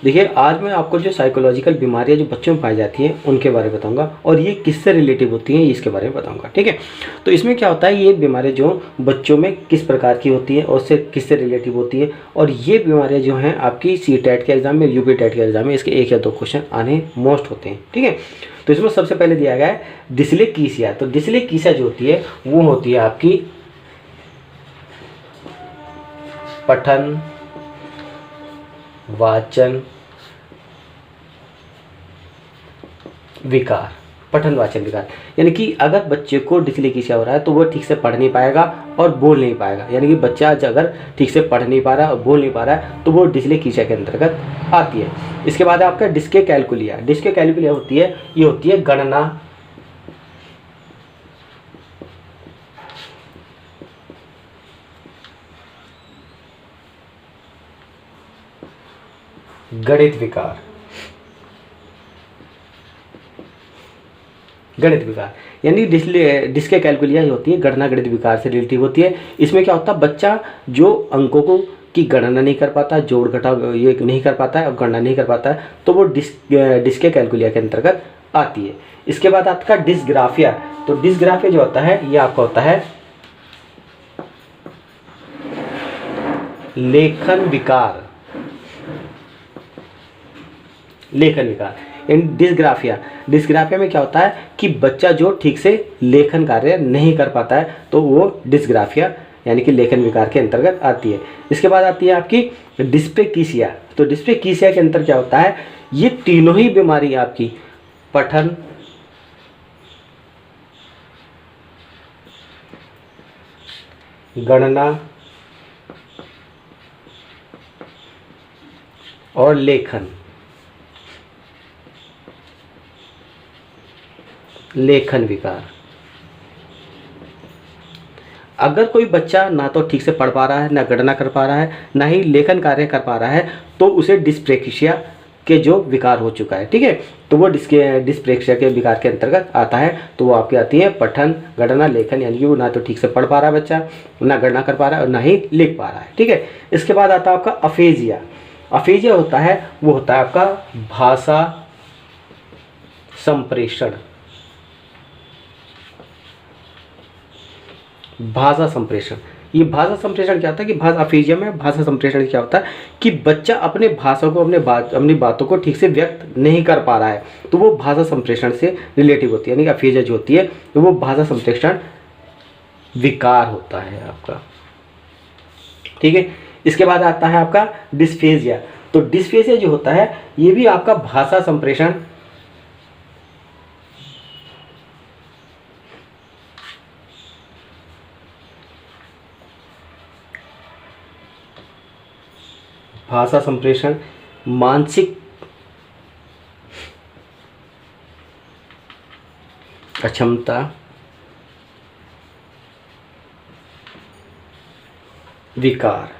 देखिए आज मैं आपको जो साइकोलॉजिकल बीमारियां जो बच्चों में पाई जाती हैं उनके बारे में बताऊंगा और ये किससे रिलेटिव होती हैं इसके बारे में बताऊंगा। ठीक है, तो इसमें क्या होता है, ये बीमारियां जो बच्चों में किस प्रकार की होती है और उससे किससे रिलेटिव होती है, और ये बीमारियां जो हैं आपकी सी टेट के एग्जाम में, यूपी टेट के एग्जाम में इसके 1 या 2 क्वेश्चन आने मोस्ट होते हैं। ठीक है, तो इसमें सबसे पहले दिया गया है डिस्लेक्सिया। तो डिस्लेक्सिया जो होती है वो होती है आपकी पठन वाचन विकार। पठन वाचन विकार यानी कि अगर बच्चे को डिस्लेक्सिया हो रहा है तो वो ठीक से पढ़ नहीं पाएगा और बोल नहीं पाएगा। यानी कि बच्चा अगर ठीक से पढ़ नहीं पा रहा है और बोल नहीं पा रहा है तो वो डिस्लेक्सिया के अंतर्गत आती है। इसके बाद आपका डिस्कैल्कुलिया। डिस्कैल्कुलिया होती है, ये होती है गणना, गणित विकार। गणित विकार यानी डिस्कैल्कुलिया होती है गणना गणित विकार से रिलेटिव होती है। इसमें क्या होता है, बच्चा जो अंकों को की गणना नहीं कर पाता, जोड़ घटाव ये नहीं कर पाता है और गणना नहीं कर पाता है, तो वो डिस्कैल्कुलिया के अंतर्गत आती है। इसके बाद आपका डिस्ग्राफिया। तो डिस्ग्राफिया जो होता है ये आपका होता है लेखन विकार। लेखन विकार डिस्ग्राफिया में क्या होता है कि बच्चा जो ठीक से लेखन कार्य नहीं कर पाता है तो वो डिस्ग्राफिया यानी कि लेखन विकार के अंतर्गत आती है। इसके बाद आती है आपकी डिस्पेक्सिया। तो डिस्पेक्सिया के अंतर क्या होता है, ये तीनों ही बीमारी आपकी पठन गणना और लेखन विकार। अगर कोई बच्चा ना तो ठीक से पढ़ पा रहा है, ना गणना कर पा रहा है, ना ही लेखन कार्य कर पा रहा है, तो उसे डिस्प्रेक्सिया के जो विकार हो चुका है। ठीक है, तो वो डिस्प्रेक्सिया के विकार के अंतर्गत आता है। तो वो आपकी आती है पठन गणना लेखन, यानी कि वो ना तो ठीक से पढ़ पा रहा है बच्चा, ना गणना कर पा रहा है और ना ही लिख पा रहा है। ठीक है, इसके बाद आता है आपका अफेजिया। अफेजिया होता है वो होता है आपका भाषा संप्रेषण। भाषा संप्रेषण, ये भाषा संप्रेषण क्या होता है कि अफेजिया में भाषा संप्रेषण क्या होता है कि बच्चा अपने भाषा को अपनी बातों को ठीक से व्यक्त नहीं कर पा रहा है, तो वो भाषा संप्रेषण से रिलेटिव होती है। यानी कि अफेजिया जो होती है तो वो भाषा संप्रेषण विकार होता है आपका। ठीक है, इसके बाद आता है आपका डिस्फेजिया। तो डिस्फेजिया जो होता है ये भी आपका भाषा संप्रेषण मानसिक अक्षमता विकार।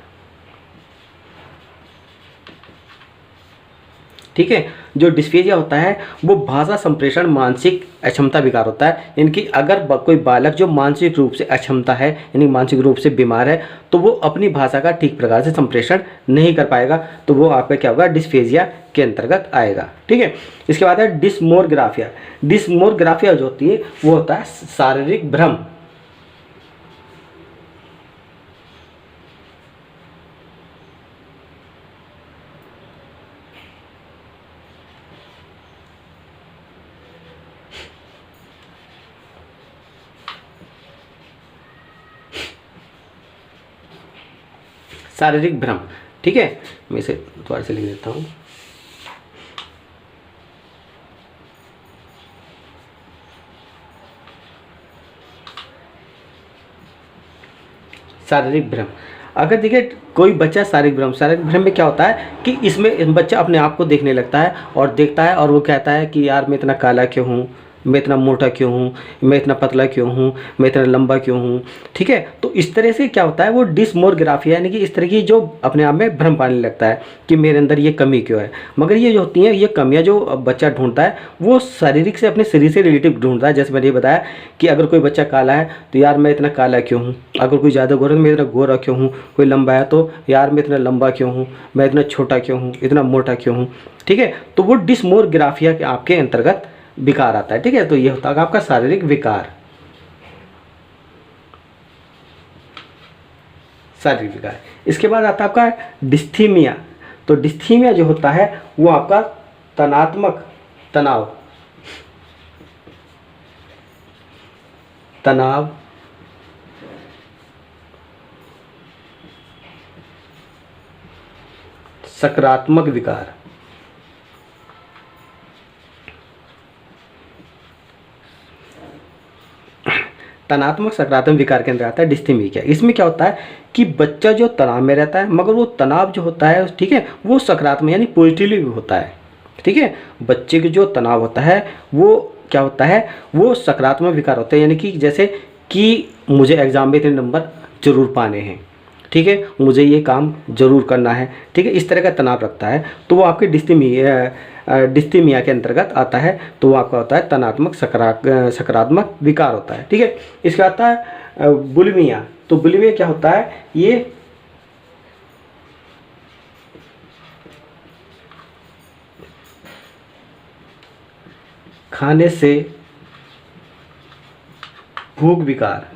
ठीक है, जो डिस्फेजिया होता है वो भाषा संप्रेषण मानसिक अक्षमता विकार होता है। यानी कि अगर कोई बालक जो मानसिक रूप से अक्षमता है यानी मानसिक रूप से बीमार है तो वो अपनी भाषा का ठीक प्रकार से संप्रेषण नहीं कर पाएगा, तो वो आपका क्या होगा, डिस्फेजिया के अंतर्गत आएगा। ठीक है, इसके बाद है डिस्मोरग्राफिया। डिस्मोरग्राफिया जो होती है वो होता है शारीरिक भ्रम। शारीरिक भ्रम। ठीक है, मैं इसे दोबारा से लिख देता हूँ। शारीरिक भ्रम, अगर देखिए कोई बच्चा शारीरिक भ्रम में क्या होता है कि इसमें बच्चा अपने आप को देखने लगता है और देखता है और वो कहता है कि यार मैं इतना काला क्यों हूँ, मैं इतना मोटा क्यों हूँ, मैं इतना पतला क्यों हूँ, मैं इतना लंबा क्यों हूँ, ठीक है। तो इस तरह से क्या होता है, वो डिसमोरग्राफिया यानी कि इस तरह की जो अपने आप में भ्रम पाने लगता है कि मेरे अंदर ये कमी क्यों है। मगर ये जो होती हैं ये कमियाँ जो बच्चा ढूंढता है वो शारीरिक से, अपने शरीर से रिलेटिव ढूंढता है। जैसे मैंने ये बताया कि अगर कोई बच्चा काला है तो यार मैं इतना काला क्यों हूँ, अगर कोई ज़्यादा गोरा है तो मैं इतना गोरा क्यों हूँ, कोई लंबा है तो यार मैं इतना लंबा क्यों हूँ, मैं इतना छोटा क्यों हूँ, इतना मोटा क्यों हूँ, ठीक है। तो वो डिसमोरग्राफिया के आपके अंतर्गत विकार आता है, ठीक है। तो ये होता है आपका शारीरिक विकार, शारीरिक विकार। इसके बाद आता है आपका डिस्थीमिया। तो डिस्थीमिया जो होता है वो आपका तनात्मक तनाव तनाव सकारात्मक विकार, तनात्मक सकारात्मक विकार के अंदर आता है डिस्थीमिया। इसमें क्या होता है कि बच्चा जो तनाव में रहता है, मगर वो तनाव जो होता है, ठीक है, वो सकारात्मक यानी पॉजिटिवली भी होता है, ठीक है। बच्चे के जो तनाव होता है वो क्या होता है, वो सकारात्मक विकार होते हैं। यानी कि जैसे कि मुझे एग्जाम में इतने नंबर जरूर पाने हैं, ठीक है, मुझे ये काम जरूर करना है, ठीक है, इस तरह का तनाव रखता है। तो वो आपके डिस्थीमिया के अंतर्गत आता है। तो वो आपका होता है तनात्मक सकारात्मक विकार होता है, ठीक है। इसके आता है बुलिमिया। तो बुलिमिया क्या होता है, ये खाने से भूख विकार,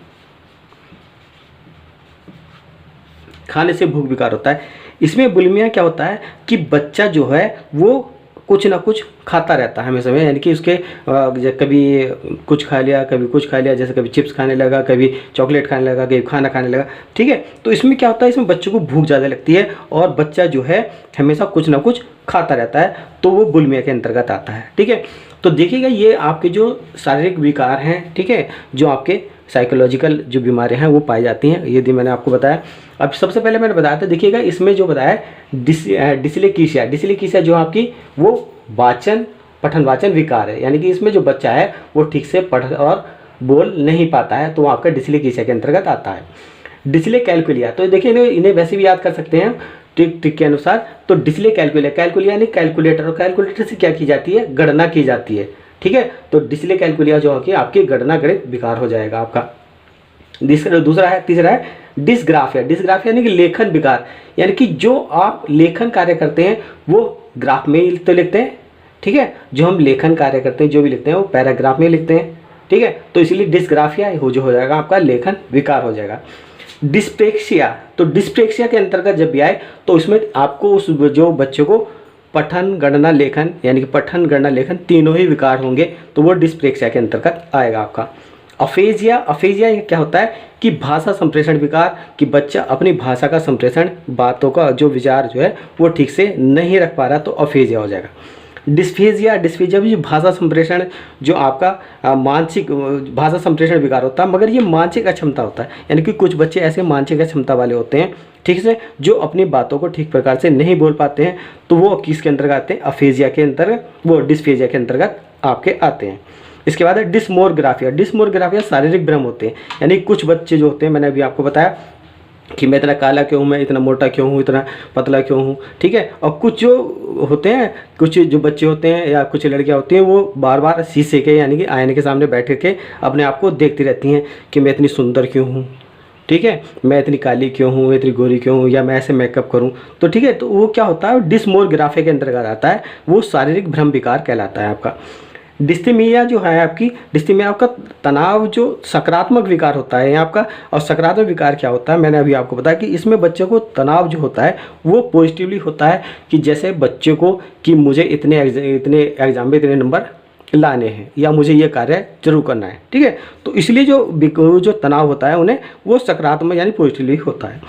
खाने से भूख विकार होता है। इसमें बुलिमिया क्या होता है कि बच्चा जो है वो कुछ ना कुछ खाता रहता है हमेशा में, यानी कि उसके कभी कुछ खा लिया, कभी कुछ खा लिया, जैसे कभी चिप्स खाने लगा, कभी चॉकलेट खाने लगा, कभी खाना खाने लगा, ठीक है। तो इसमें क्या होता है, इसमें बच्चों को भूख ज़्यादा लगती है और बच्चा जो है हमेशा कुछ ना कुछ खाता रहता है, तो वो बुलिमिया के अंतर्गत आता है, ठीक है। तो देखिएगा ये आपके जो शारीरिक विकार हैं, ठीक है, जो आपके साइकोलॉजिकल जो बीमारियां हैं वो पाई जाती हैं, यदि मैंने आपको बताया। अब सबसे पहले मैंने बताया था, देखिएगा इसमें जो बताया डिसलेक्सिया। डिसलेक्सिया जो आपकी वो पठन वाचन विकार है, यानी कि इसमें जो बच्चा है वो ठीक से पढ़ और बोल नहीं पाता है, तो वो आपका डिसलेक्सिया के अंतर्गत आता है। डिसलेकैल्कुलिया, तो देखिए इन्हें वैसे भी याद कर सकते हैं ट्रिक के अनुसार। तो डिसलेकैल्कुलिया, कैलकुलिया यानी कैलकुलेटर, और कैलकुलेटर से क्या की जाती है, गणना की जाती है, ठीक है। तो डिसलेकैल्कुलिया जो है आपकी गणना गणित विकार हो जाएगा आपका। दूसरा है, तीसरा है डिसग्राफिया। डिसग्राफिया यानी कि लेखन विकार, यानी कि जो आप लेखन कार्य करते हैं वो ग्राफ में ही तो लिखते हैं, ठीक है। जो हम लेखन कार्य करते हैं, जो भी लिखते हैं वो पैराग्राफ में लिखते हैं, ठीक है। तो इसीलिए डिसग्राफिया हो जाएगा आपका लेखन विकार हो जाएगा। डिस्प्रेक्सिया, तो डिस्प्रेक्सिया के अंतर्गत जब भी आए तो इसमें आपको उस जो बच्चे को पठन गणना लेखन, यानी कि पठन गणना लेखन तीनों ही विकार होंगे, तो वो डिस्प्रेक्सिया के अंतर्गत आएगा आपका। अफेजिया, अफेजिया क्या होता है कि भाषा संप्रेषण विकार, कि बच्चा अपनी भाषा का संप्रेषण, बातों का जो विचार जो है वो ठीक से नहीं रख पा रहा, तो अफेजिया हो जाएगा। डिस्फेजिया, डिस्फेजिया भी भाषा संप्रेषण जो आपका मानसिक भाषा संप्रेषण विकार होता है, मगर ये मानसिक अक्षमता होता है, यानी कि कुछ बच्चे ऐसे मानसिक अक्षमता वाले होते हैं, ठीक से, जो अपनी बातों को ठीक प्रकार से नहीं बोल पाते हैं, तो वो किसके अंतर्गत आते हैं, अफेजिया के अंतर्गत, वो डिस्फेजिया के अंतर्गत आपके आते हैं। इसके बाद है डिसमोरग्राफिया। डिसमोरग्राफिया शारीरिक भ्रम होते हैं, यानी कुछ बच्चे जो होते हैं, मैंने अभी आपको बताया कि मैं इतना काला क्यों हूँ, मैं इतना मोटा क्यों हूँ, इतना पतला क्यों हूँ, ठीक है। और कुछ जो होते हैं, कुछ जो बच्चे होते हैं या कुछ लड़कियाँ होती हैं, वो बार बार शीशे के यानी कि आईने के सामने बैठ के अपने आप को देखती रहती हैं कि मैं इतनी सुंदर क्यों हूँ, ठीक है, मैं इतनी काली क्यों हूँ, इतनी गोरी क्यों हूँ, या मैं ऐसे मेकअप करूँ, तो ठीक है। तो वो क्या होता है, डिसमोरग्राफिया के अंतर्गत आता है, वो शारीरिक भ्रम विकार कहलाता है आपका। डिस्थीमिया जो है आपकी, डिस्थीमिया आपका तनाव जो सकारात्मक विकार होता है आपका। और सकारात्मक विकार क्या होता है, मैंने अभी आपको बताया कि इसमें बच्चे को तनाव जो होता है वो पॉजिटिवली होता है, कि जैसे बच्चे को कि मुझे इतने एग्जाम में इतने नंबर लाने हैं, या मुझे ये कार्य जरूर करना है, ठीक है। तो इसलिए जो तनाव होता है उन्हें वो सकारात्मक यानी पॉजिटिवली होता है।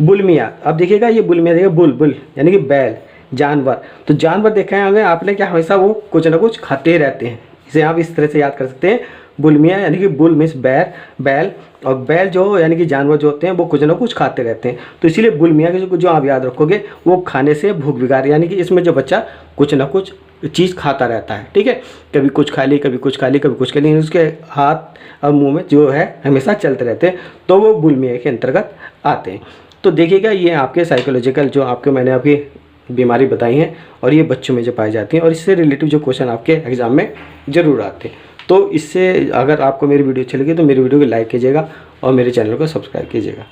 बुलिमिया, अब देखिएगा ये बुलिमिया देखिए, बुल यानी कि बैल, जानवर। तो जानवर देखा है हमें आपने, क्या हमेशा वो कुछ ना कुछ खाते रहते हैं, इसे आप इस तरह से याद कर सकते हैं। बुलिमिया यानी कि बुल मीन्स बैल, और बैल जो यानी कि जानवर जो होते हैं वो कुछ ना कुछ खाते रहते हैं, तो इसीलिए बुलिमिया के जो आप याद रखोगे वो खाने से भूख विकार, यानी कि इसमें जो बच्चा कुछ ना कुछ चीज़ खाता रहता है, ठीक है। कभी कुछ खा ली, कभी कुछ खा ली, कभी कुछ खा ली, उसके हाथ और मुंह में जो है हमेशा चलते रहते हैं, तो वो बुलिमिया के अंतर्गत आते हैं। तो देखिएगा ये आपके साइकोलॉजिकल जो आपके मैंने आपकी बीमारी बताई हैं और ये बच्चों में जो पाई जाती हैं और इससे रिलेटिव जो क्वेश्चन आपके एग्जाम में ज़रूर आते हैं। तो इससे अगर आपको मेरी वीडियो अच्छी लगी तो मेरी वीडियो को लाइक कीजिएगा और मेरे चैनल को सब्सक्राइब कीजिएगा।